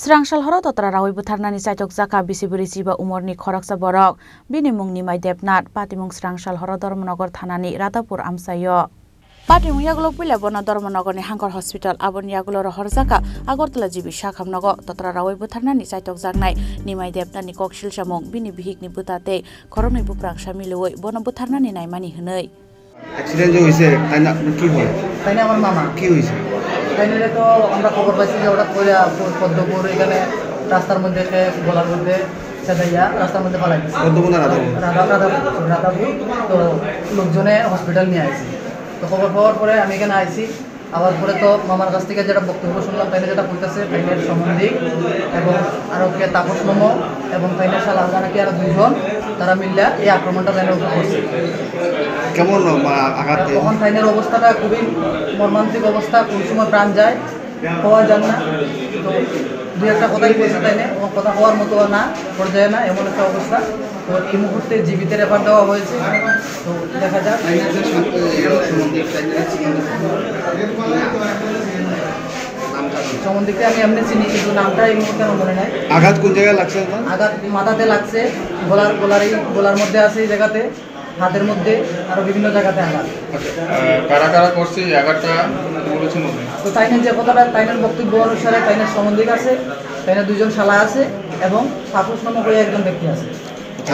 Srangsal horo totra rawi butharnani chaitok jaka bisiburi jiba umorni khoraksa borok bini mungni mai debnat patimung Srangsal horo Dharmanagar thanani Radhapur amsayo patimung yagulo puila bona Dharmanagar ni Hankar hospital abon yagulo rohor jaka Agartala jibi shakhamnago totra rawi butharnani chaitok jaknai nimai debnani koksil samung bini bihikni butate koroni buprang samiloi bona butharnani naimani hwnei accident হইছে তাই না কি হয় তাই না আমার মামা কি হইছে তাইলে তো আমরা খবর পাইছি যে ওটা কইরা পদ্মপুর এখানে রাস্তার মধ্যে গলার মধ্যে সেদাইয়া রাস্তার মধ্যে পালাই পদ্মপুর না রাধাপুর তো লোকজনে হসপিটাল নিয়ে আইছি তো খবর পাওয়ার পরে আমি এখানে আইছি আবার পরে তো মামার কাছ থেকে যেটা বক্তব্য শুনলাম তাইলে যেটা কইতাছে তাইনের সম্বন্ধিক এবং আরো কে তাপস নম এবং তাইনের শালা নাকি আরো দুইজন তারা মিললা এই আক্রমণটা তাইনের উপর করছে কেমন আঘাত তখন তাইনের অবস্থাটা খুবই মর্মান্তিক অবস্থা কোন সময় প্রাণ যায় হওয়া যায় না তো দুই একটা কথাই বলছে তাইনে এবং কথা হওয়ার মতো না পর্যায়ে না এমন একটা অবস্থা তো এই মুহূর্তে জীবিত রেফার দেওয়া হয়েছে তো দেখা যাক সম্বন্ধে আমি এমনি চিনি কিন্তু নামটা এই মুহূর্তে আমার মনে নাই আঘাত কোন জায়গায় লাগছে আঘাত মাথাতে লাগছে গলার মধ্যে আছে এই জায়গাতে হাতের মধ্যে আরো বিভিন্ন জায়গাতে আঘাত কারা কারা করছে এই আঘাতটা বলেছেন তো তাইনের যে কথাটা তাইনের বক্তব্য অনুসারে তাইনের সম্বন্ধিক আছে তাইনের দুইজন শালা আছে এবং তাপস নামক একজন ব্যক্তি আছে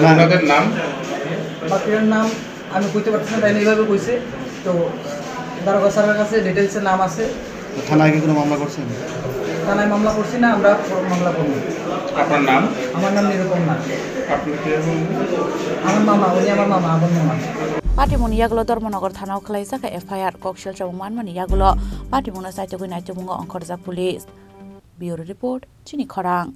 আপনাদের নাম বাকির নাম আমি কইতে পারছি না তাইনে এইভাবে কইছে তো দারোগা স্যারের কাছে ডিটেলসের নাম আছে থানায় কি কোনো মামলা করছেন থানায় মামলা করছি না আমরা মামলা করব আপনার নাম আমার নাম নিরূপম নাথ আপনি কে আমার মামা উনি আমার মামা আপন মামা patimuni yagulo Dharmanagar thanao khlaijaka FIR koksil chamung manmani yagulo patimuna saitogui naitomung ongkhorjak police bureau report chini khorang